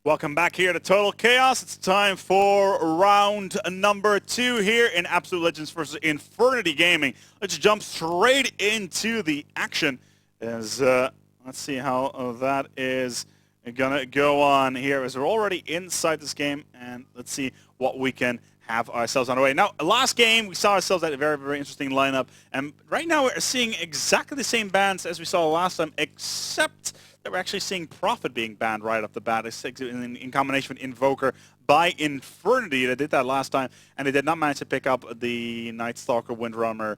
Welcome back here to Total Chaos. It's time for round number 2 here in Absolute Legends versus iNfernity Gaming. Let's jump straight into the action as let's see how that is gonna go on here as we're already inside this game, and let's see what we can have ourselves on our way. Now, last game we saw ourselves at a very, very interesting lineup, and right now we're seeing exactly the same bans as we saw last time, except that we're actually seeing Prophet being banned right off the bat in combination with Invoker by iNfernity. They did that last time, and they did not manage to pick up the Night Stalker Windrunner.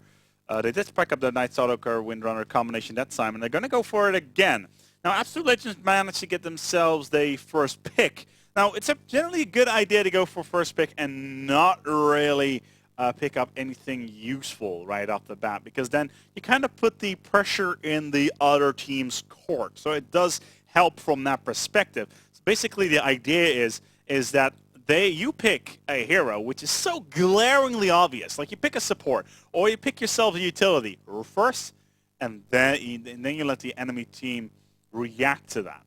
They did pick up the Night Stalker Windrunner combination that time, and they're going to go for it again. Now, Absolute Legends managed to get themselves the first pick. Now, it's generally a good idea to go for first pick and not really pick up anything useful right off the bat, because then you kind of put the pressure in the other team's court. So it does help from that perspective. So basically, the idea is that you pick a hero which is so glaringly obvious. Like you pick a support or you pick yourself a utility first, and then you let the enemy team react to that.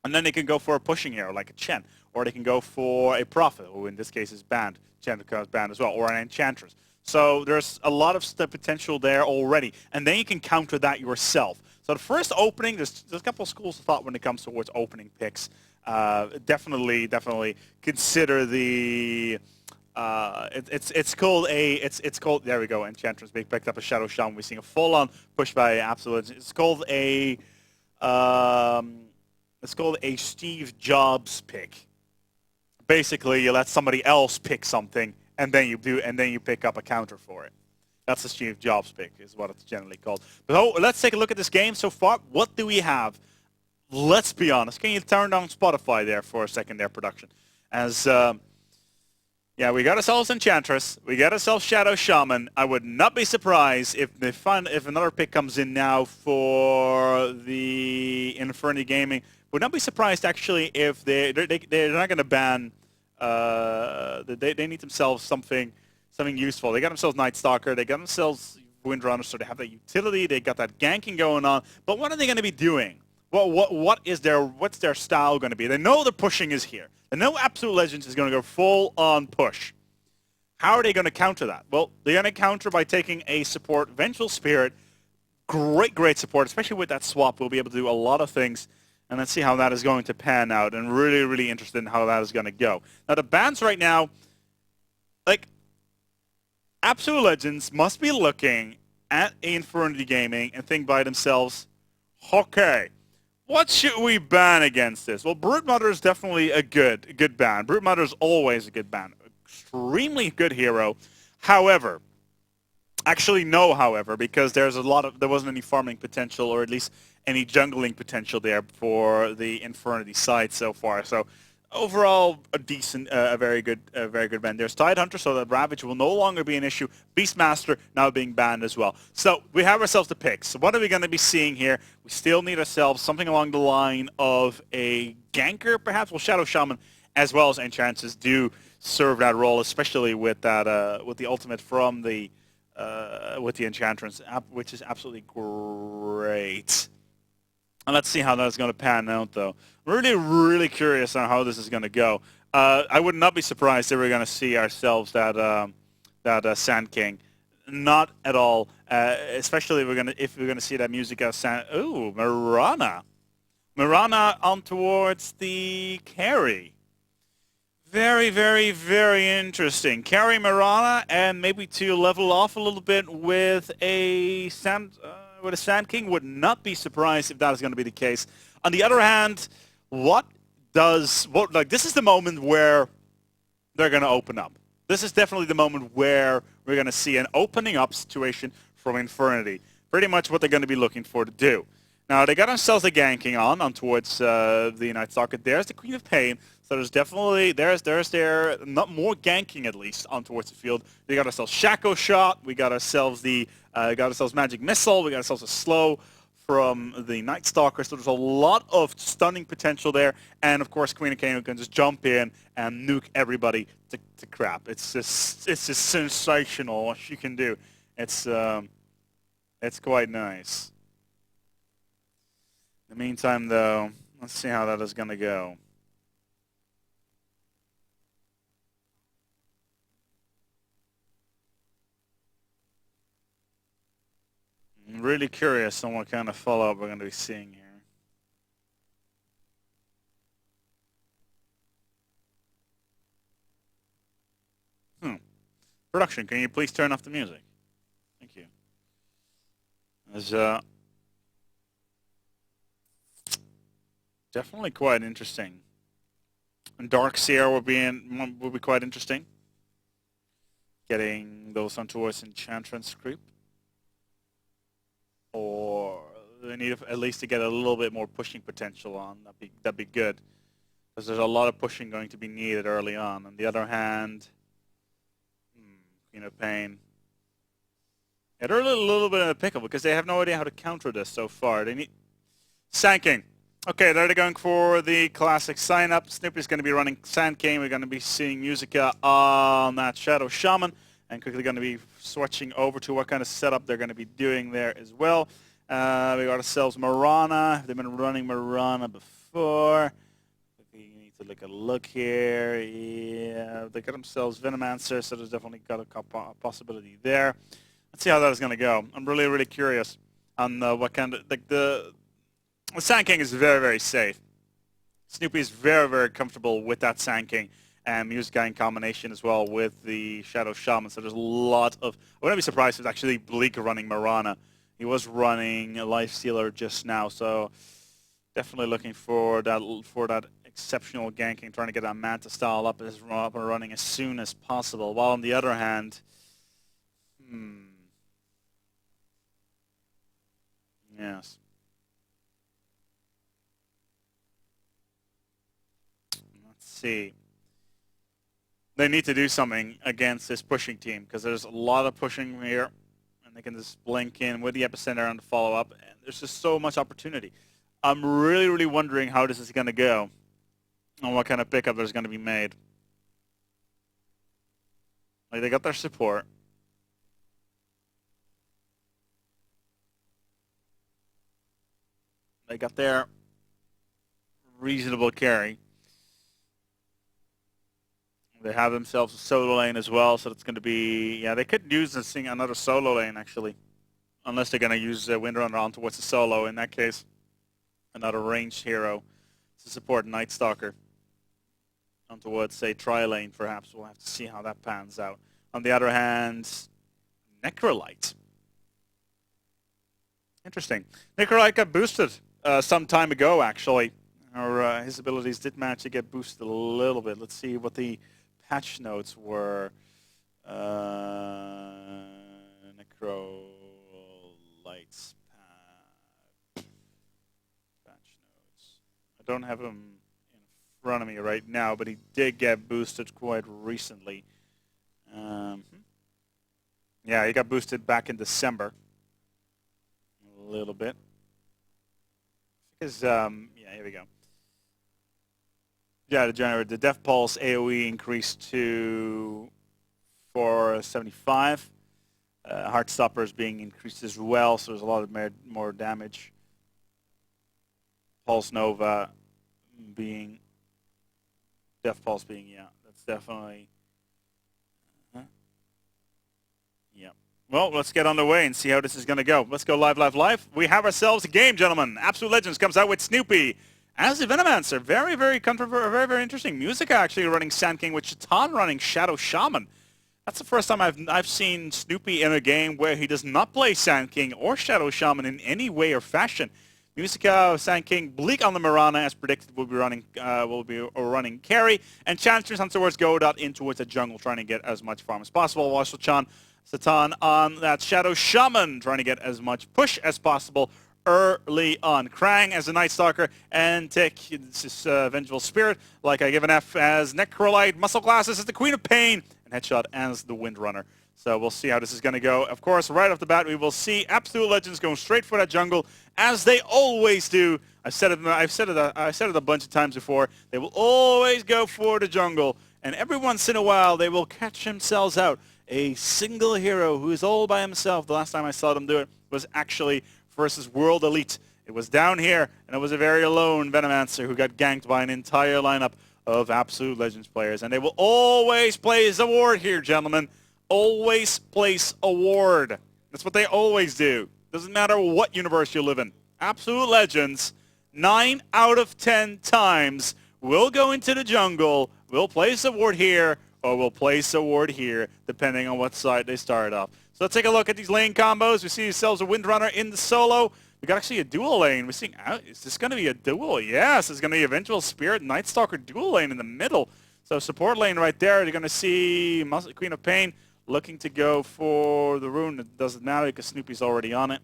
And then they can go for a pushing hero like a Chen, or they can go for a Prophet, who in this case is banned. TotalKaos banned as well, or an Enchantress. So there's a lot of potential there already, and then you can counter that yourself. So the first opening, there's a couple of schools of thought when it comes towards opening picks. Definitely consider the. It's called there we go. Enchantress being picked up a Shadow Shaman. We're seeing a full-on push by Absolute. It's called a. It's called a Steve Jobs pick. Basically, you let somebody else pick something, and then you pick up a counter for it. That's a Steve Jobs pick, is what it's generally called. But let's take a look at this game so far. What do we have? Let's be honest. Can you turn down Spotify there for a second, there, production? As yeah, we got ourselves Enchantress. We got ourselves Shadow Shaman. I would not be surprised if another pick comes in now for the iNfernity Gaming. Would not be surprised actually if they're not going to ban. They need themselves something useful. They got themselves Night Stalker. They got themselves Windrunner, so they have that utility. They got that ganking going on. But what are they going to be doing? What's their style going to be? They know the pushing is here. They know Absolute Legends is going to go full on push. How are they going to counter that? Well, they're going to counter by taking a support, Vengeful Spirit. Great support, especially with that swap. We'll be able to do a lot of things. And let's see how that is going to pan out. And really interested in how that is going to go. Now, the bans right now, like, Absolute Legends must be looking at iNfernity Gaming and think by themselves, okay, what should we ban against this? Well, Brute Mother is definitely a good ban. Brute Mother is always a good ban. Extremely good hero. However, actually no however, because there wasn't any farming potential, or at least any jungling potential there for the iNfernity side so far. So overall, a very good ban. There's Tidehunter, so that Ravage will no longer be an issue. Beastmaster now being banned as well. So we have ourselves the picks. So what are we going to be seeing here? We still need ourselves something along the line of a ganker, perhaps. Well, Shadow Shaman as well as Enchantress do serve that role, especially with that with the ultimate from the with the Enchantress, which is absolutely great. And let's see how that's going to pan out, though. Really curious on how this is going to go. I would not be surprised if we're going to see ourselves that Sand King. Not at all. Especially if we're going to see that music of Sand. Ooh, Mirana. Mirana on towards the carry. Very interesting. Carry Mirana, and maybe to level off a little bit with a Sand King. Would not be surprised if that is going to be the case. On the other hand, this is the moment where they're going to open up. This is definitely the moment where we're going to see an opening up situation from iNfernity. Pretty much what they're going to be looking for to do. Now, they got themselves a ganking on towards the Night Stalker. There's the Queen of Pain. So there's definitely, there's not more ganking at least on towards the field. We got ourselves Shaco Shot. We got ourselves Magic Missile. We got ourselves a slow from the Night Stalker. So there's a lot of stunning potential there. And of course, Queen of Pain can just jump in and nuke everybody to crap. It's just sensational what she can do. It's quite nice. In the meantime, though, let's see how that is going to go. really curious on what kind of follow-up we're going to be seeing here. Production, can you please turn off the music? Thank you. There's definitely quite interesting. And Dark Seer will be quite interesting. Getting those on towards Enchantress creep. Or they need at least to get a little bit more pushing potential on. That'd be good. Because there's a lot of pushing going to be needed early on. On the other hand, Queen of Pain. Yeah, they're a little bit in a pickle because they have no idea how to counter this so far. They need Sand King. Okay, they're going for the classic sign-up. Snoopy's going to be running Sand King. We're going to be seeing Musica on that Shadow Shaman. And quickly going to be switching over to what kind of setup they're going to be doing there as well. We got ourselves Marana. They've been running Marana before. We need to look here. Yeah, they got themselves Venomancer, so there's definitely got a possibility there. Let's see how that is going to go. I'm really, really curious on what kind of the Sand King is very, very safe. Snoopy is very, very comfortable with that Sand King. And Musica in combination as well with the Shadow Shaman. So there's a lot of... I wouldn't be surprised if it's actually Bleak running Marana. He was running a Lifestealer just now, so definitely looking for that exceptional ganking, trying to get that Manta style up and running as soon as possible. While on the other hand... Yes. Let's see. They need to do something against this pushing team because there's a lot of pushing here, and they can just blink in with the epicenter on the follow-up, and there's just so much opportunity. I'm really, really wondering how this is going to go and what kind of pickup there's going to be made. Like, they got their support. They got their reasonable carry. They have themselves a solo lane as well, so it's going to be... Yeah, they could use another solo lane, actually. Unless they're going to use Windrunner on towards the solo. In that case, another ranged hero to support Night Stalker. On towards, say, tri-lane, perhaps. We'll have to see how that pans out. On the other hand, Necrolite. Interesting. Necrolite got boosted some time ago, actually. Or his abilities did manage to get boosted a little bit. Let's see what the patch notes were. Necrolite's patch notes. I don't have them in front of me right now, but he did get boosted quite recently. Yeah, he got boosted back in December. A little bit. Because, yeah, here we go. Yeah, the Death Pulse AoE increased to 475. Heartstopper is being increased as well, so there's a lot of more damage. Pulse Nova being... Death Pulse being, yeah, that's definitely... Yeah. Well, let's get underway and see how this is going to go. Let's go live, live, live. We have ourselves a game, gentlemen. Absolute Legends comes out with Snoopy as the Venomancer. Very, very controversial, very, very interesting. Musica actually running Sand King with Chatan running Shadow Shaman. That's the first time I've seen Snoopy in a game where he does not play Sand King or Shadow Shaman in any way or fashion. Musica, Sand King, Bleak on the Marana, as predicted, will be running carry, and Chancellors on towards Godot in towards the jungle, trying to get as much farm as possible. While Satan on that Shadow Shaman, trying to get as much push as possible early on. Krang as a Night Stalker, and Tick, this is Vengeful Spirit, like I give an F as Necrolite, Muscle Glasses as the Queen of Pain, and Headshot as the Windrunner. So we'll see how this is going to go. Of course, right off the bat, we will see Absolute Legends going straight for that jungle, as they always do. I've said it a bunch of times before. They will always go for the jungle, and every once in a while, they will catch themselves out. A single hero who is all by himself. The last time I saw them do it was actually versus World Elite. It was down here, and it was a very alone Venomancer who got ganked by an entire lineup of Absolute Legends players. And they will always place a ward here, gentlemen. Always place a ward. That's what they always do. Doesn't matter what universe you live in. Absolute Legends, 9 out of 10 times, will go into the jungle, will place a ward here, or will place a ward here, depending on what side they start off. So let's take a look at these lane combos. We see ourselves a Windrunner in the solo. We got actually a dual lane. We're seeing, is this going to be a duel? Yes, it's going to be a Vengeful Spirit Nightstalker dual lane in the middle. So support lane right there. You're going to see Queen of Pain looking to go for the rune. It doesn't matter because Snoopy's already on it.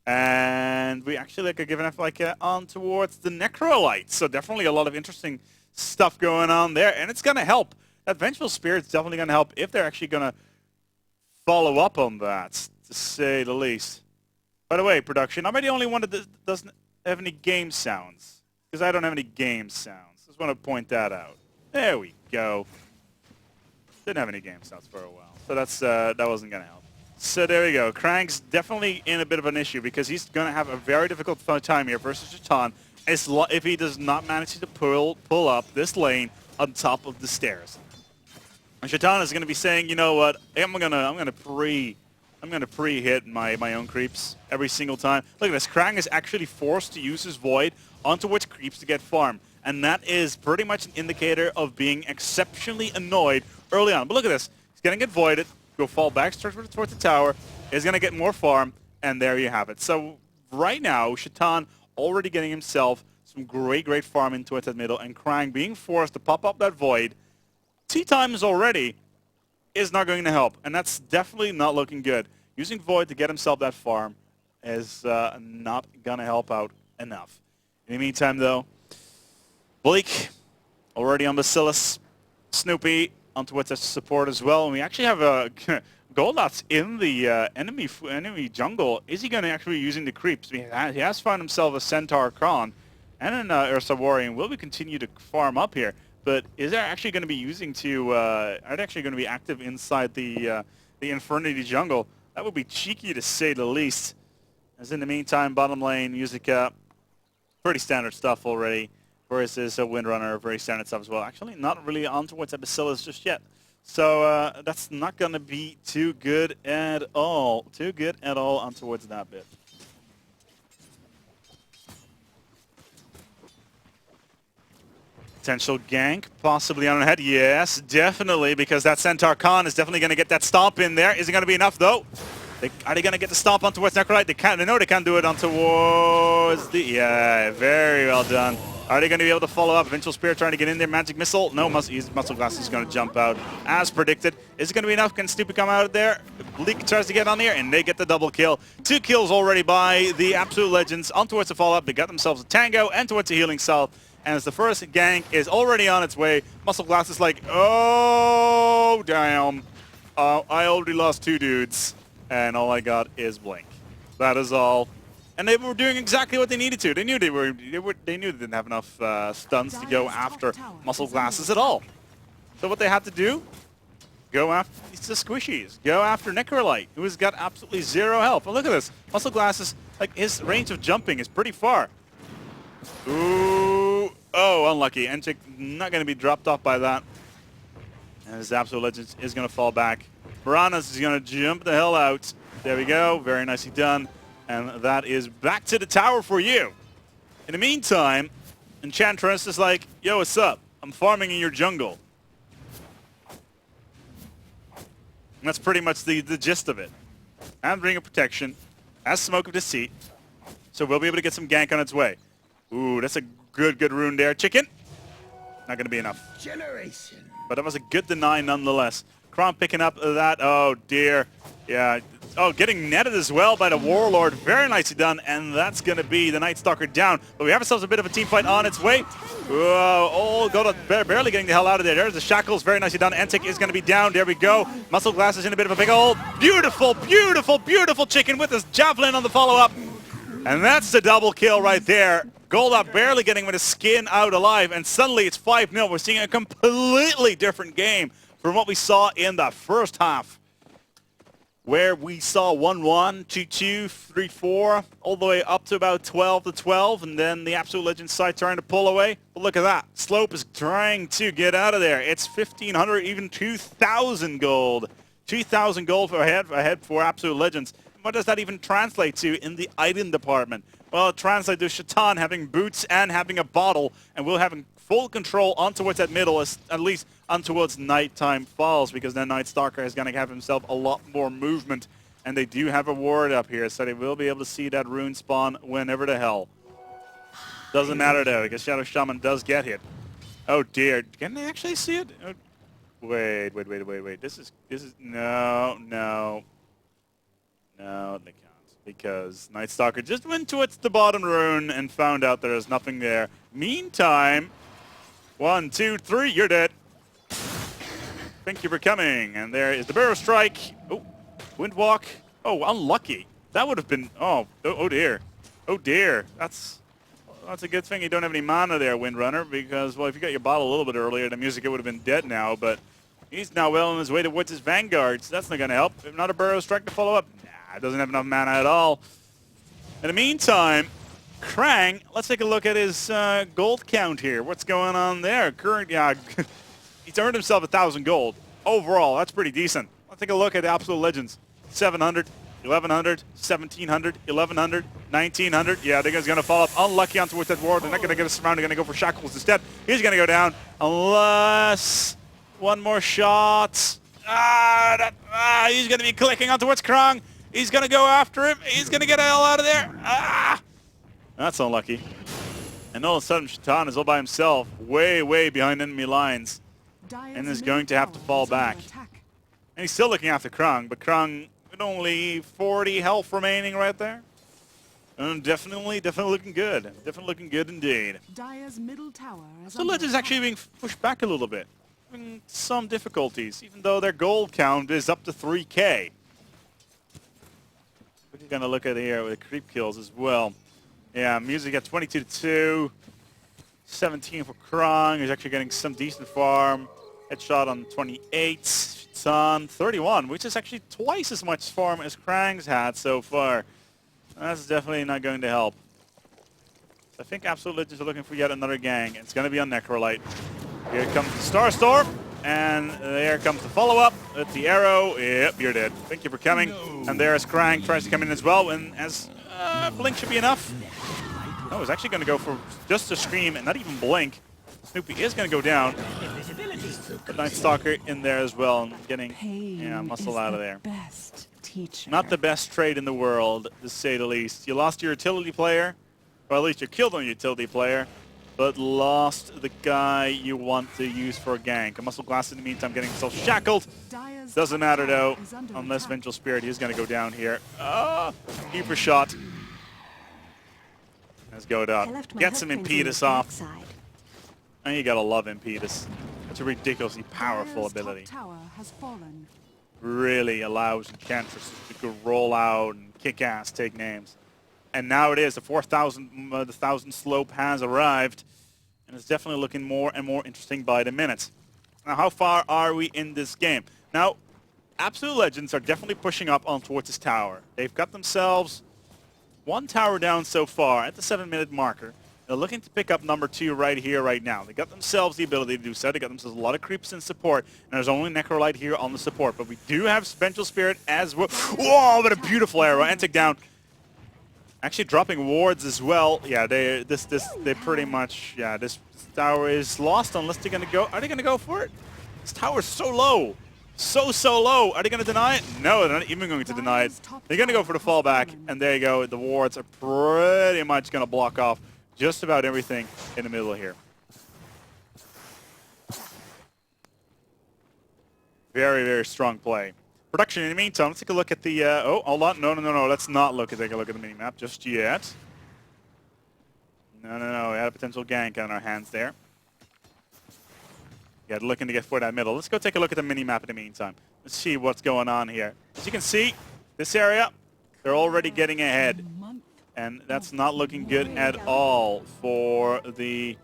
And we actually are giving up on towards the Necrolite. So definitely a lot of interesting stuff going on there. And it's going to help. That Vengeful Spirit's definitely going to help if they're actually going to follow up on that, to say the least. By the way, production, am I the only one that doesn't have any game sounds? Because I don't have any game sounds. Just want to point that out. There we go. Didn't have any game sounds for a while. So that's that wasn't going to help. So there we go. Krang's definitely in a bit of an issue because he's going to have a very difficult time here versus Jatan if he does not manage to pull up this lane on top of the stairs. And Jatan is going to be saying, you know what, I'm gonna pre-hit my own creeps every single time. Look at this. Krang is actually forced to use his Void onto which creeps to get farm. And that is pretty much an indicator of being exceptionally annoyed early on. But look at this. He's going to get voided, go fall back towards the tower, is going to get more farm, and there you have it. So right now, Jatan already getting himself some great farm into it at middle, and Krang being forced to pop up that Void 2 times already is not going to help. And that's definitely not looking good. Using Void to get himself that farm is not going to help out enough. In the meantime, though, Bleak already on Bacillus, Snoopy onto what's a support as well, and we actually have Goldat's in the enemy jungle. Is he going to actually be using the creeps? He has found himself a Centaur Kron and an Ursa Warrior, and will we continue to farm up here? But is there actually going to be using to? Are they actually going to be active inside the iNfernity jungle? That would be cheeky to say the least. As in the meantime, bottom lane, Musica, pretty standard stuff already. Versus a Windrunner, very standard stuff as well. Actually, not really on towards Bacillus just yet. So that's not going to be too good at all. Too good at all on towards that bit. Potential gank, possibly on ahead. Yes, definitely, because that Centaur Khan is definitely going to get that stomp in there. Isn't going to be enough, though. Are they going to get the stomp on towards Necrolite? They know they can't do it on towards the... Yeah, very well done. Are they going to be able to follow up? Vengeful Spirit trying to get in there. Magic Missile. No, Muscle Glass is going to jump out as predicted. Is it going to be enough? Can Snoopy come out of there? Bleak tries to get on here, and they get the double kill. 2 kills already by the Absolute Legends. On towards the follow-up. They got themselves a Tango and towards the Healing Salve. And as the first gank is already on its way, Muscle Glass is like, oh, damn. I already lost 2 dudes, and all I got is Blink. That is all. And they were doing exactly what they needed to. They knew they didn't have enough stuns to go after Muscle Glasses at all. So what they had to do, go after the squishies. Go after Necrolite, who has got absolutely 0 health. But look at this. Muscle Glasses, like his range of jumping is pretty far. Ooh, oh, unlucky. Enchik not going to be dropped off by that. And his Absolute Legends is going to fall back. Piranhas is going to jump the hell out. There we go. Very nicely done. And that is back to the tower for you. In the meantime, Enchantress is like, yo, what's up? I'm farming in your jungle. And that's pretty much the gist of it. And Ring of Protection, as Smoke of Deceit. So we'll be able to get some gank on its way. Ooh, that's a good rune there. Chicken. Not going to be enough. Generation. But that was a good deny nonetheless. Kron picking up that. Oh, dear. Yeah. Oh, getting netted as well by the Warlord. Very nicely done. And that's going to be the Night Stalker down. But we have ourselves a bit of a team fight on its way. Whoa. Oh, barely getting the hell out of there. There's the Shackles. Very nicely done. Entic is going to be down. There we go. Muscle Glass is in a bit of a big hole. Beautiful, beautiful, beautiful Chicken with his Javelin on the follow-up. And that's the double kill right there. Goldat barely getting with his skin out alive. And suddenly it's 5-0. We're seeing a completely different game from what we saw in the first half, where we saw 1-1, 2-2, 3-4, all the way up to about 12-12, and then the Absolute Legends side trying to pull away. But look at that. Slope is trying to get out of there. It's 1,500, even 2,000 gold. 2,000 gold ahead for Absolute Legends. What does that even translate to in the item department? Well, it translates to Shaitan having boots and having a bottle, and we'll having full control on towards that middle, at least on towards nighttime falls, because then Night Stalker is going to have himself a lot more movement, and they do have a ward up here, so they will be able to see that rune spawn whenever the hell. Doesn't matter though, because Shadow Shaman does get hit. Oh dear, can they actually see it? Oh, wait. This is no, they can't, because Night Stalker just went towards the bottom rune and found out there's nothing there. Meantime, 1, 2, 3, you're dead. Thank you for coming. And there is the Burrow Strike. Oh, Windwalk. Oh, unlucky. That would have been, oh dear. Oh dear. That's a good thing you don't have any mana there, Windrunner, because, well, if you got your bottle a little bit earlier, the music would have been dead now, but he's now well on his way towards his Vanguards. That's not going to help. If not a Burrow Strike to follow up. Nah, doesn't have enough mana at all. In the meantime, Krang, let's take a look at his gold count here. What's going on there? He's earned himself 1,000 gold. Overall, that's pretty decent. Let's take a look at the Absolute Legends. 700, 1,100, 1,700, 1,100, 1,900. Yeah, they're going to fall up. Unlucky on towards that ward. They're not going to get a surround. They're going to go for Shackles instead. He's going to go down unless one more shot. He's going to be clicking on towards Krang. He's going to go after him. He's going to get the hell out of there. That's unlucky. And all of a sudden, Shaitan is all by himself, way behind enemy lines, and is going to have to fall back. And he's still looking after Krang, but Krang with only 40 health remaining right there. And definitely looking good. Definitely looking good indeed. Dire's middle tower is so Legends actually being pushed back a little bit, having some difficulties, even though their gold count is up to 3K. We're going to look at here with the creep kills as well. Yeah, Music at 22-2, 17 for Krang, who's actually getting some decent farm. Headshot on 28, Shaitan 31, which is actually twice as much farm as Krang's had so far. That's definitely not going to help. I think Absolute Legends are looking for yet another gang. It's going to be on Necrolite. Here comes the Star Storm, and there comes the follow-up with the arrow. Yep, you're dead. Thank you for coming. No. And there's Krang tries to come in as well, and as Blink should be enough. No, he's actually going to go for just a Scream and not even Blink. Snoopy is going to go down. But Night Stalker in there as well, and getting muscle out of there. Not the best trade in the world, to say the least. You lost your utility player, or at least you killed on your utility player, but lost the guy you want to use for a gank. A Muscle Glass in the meantime getting himself shackled. Doesn't matter though, unless Vengeful Spirit is going to go down here. Keeper shot. Let's go down. Get some Impetus off. And you gotta love Impetus. It's a ridiculously powerful ability. Really allows Enchantresses to roll out and kick ass, take names. And now it is, the 4,000 slope has arrived, and it's definitely looking more and more interesting by the minute. Now, how far are we in this game? Now, Absolute Legends are definitely pushing up on towards this tower. They've got themselves one tower down so far at the 7-minute marker. They're looking to pick up number 2 right here, right now. They got themselves the ability to do so. They got themselves a lot of creeps in support, and there's only Necrolite here on the support. But we do have Vengeful Spirit as well. Whoa, what a beautiful arrow. Antic down. Actually dropping wards as well. Yeah, they pretty much, yeah, this tower is lost unless they're going to go. Are they going to go for it? This tower is so low. So low. Are they going to deny it? No, they're not even going to deny it. They're going to go for the fallback, and there you go. The wards are pretty much going to block off just about everything in the middle here. Very strong play. Production in the meantime, let's take a look at the, oh, hold on. No, let's not take a look at the minimap just yet. No, we had a potential gank on our hands there. Yeah, looking to get for that middle. Let's go take a look at the minimap in the meantime. Let's see what's going on here. As you can see, this area, they're already getting ahead. And that's not looking good at all for the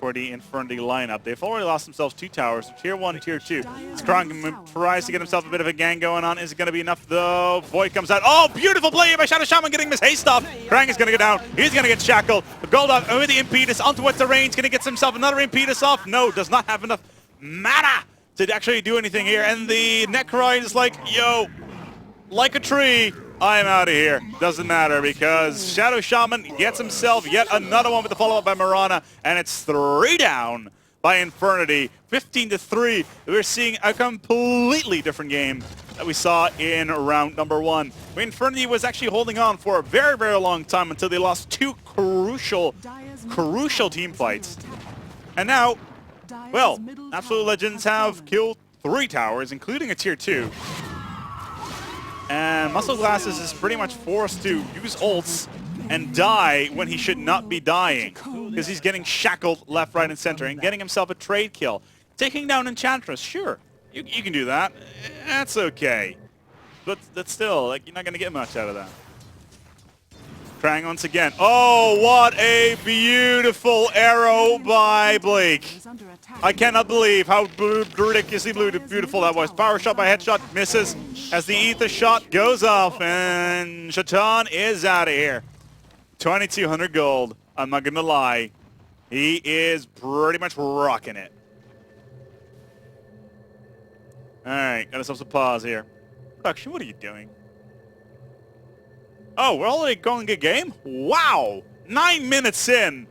iNfernity lineup. They've already lost themselves 2 towers, Tier 1, Tier 2. Krang tries to get himself a bit of a gang going on. Is it going to be enough, though? Void comes out. Oh, beautiful play by Shadow Shaman getting Miss Haste off. Krang is going to go down. He's going to get shackled. Golduck with the Impetus on towards the range. Going to get himself another Impetus off. No, does not have enough mana to actually do anything here. And the Necroid is like, yo, like a tree, I'm out of here. Doesn't matter because Shadow Shaman gets himself yet another one with the follow-up by Mirana, and it's 3 down by Infernity. 15-3. We're seeing a completely different game that we saw in round number 1. Infernity was actually holding on for a very, very long time until they lost 2 crucial team fights. And now, well, Absolute Legends have killed 3 towers, including a tier 2. And Muscle Glasses is pretty much forced to use ults and die when he should not be dying, because he's getting shackled left, right, and center and getting himself a trade kill. Taking down Enchantress, sure, you can do that. That's okay. But that's still, like, you're not going to get much out of that. Trying once again. Oh, what a beautiful arrow by Blake. I cannot believe how ridiculously beautiful that was. Power shot by Headshot misses as the ether shot goes off, and Shatan is out of here. 2,200 gold. I'm not gonna lie. He is pretty much rocking it. Alright, got ourselves a pause here. Production, what are you doing? Oh, we're already going to game? Wow! 9 minutes in.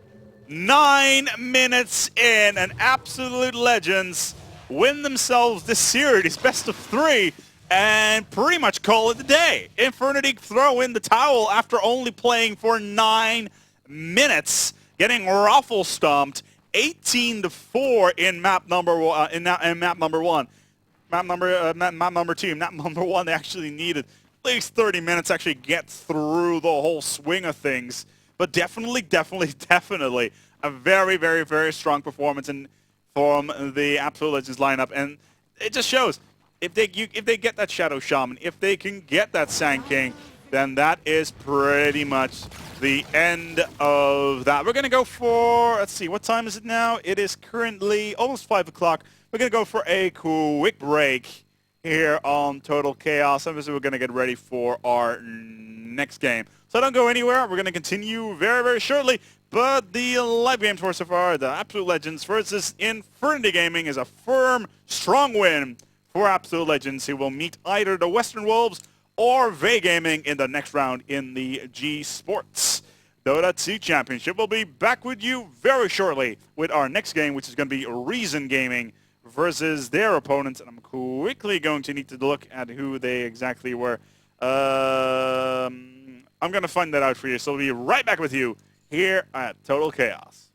9 minutes in, and Absolute Legends win themselves this series, best of 3, and pretty much call it a day. Infernity throw in the towel after only playing for 9 minutes, getting ruffle stomped 18-4 in map number 1. Map number 2, map number 1. They actually needed at least 30 minutes to actually get through the whole swing of things. But definitely a very, very, very strong performance from the Absolute Legends lineup, and it just shows if they get that Shadow Shaman, if they can get that Sand King, then that is pretty much the end of that. We're gonna go for, let's see, what time is it now? It is currently almost 5 o'clock. We're gonna go for a quick break here on TotalKaos. Obviously, we're gonna get ready for our next game. So don't go anywhere. We're going to continue very, very shortly. But the live games for so far, the Absolute Legends versus Infernity Gaming, is a firm, strong win for Absolute Legends, who will meet either the Western Wolves or Vey Gaming in the next round in the JeeSports Dota2 Championship. We'll be back with you very shortly with our next game, which is going to be Reason Gaming versus their opponents. And I'm quickly going to need to look at who they exactly were. I'm going to find that out for you, so we'll be right back with you here at TotalKaos.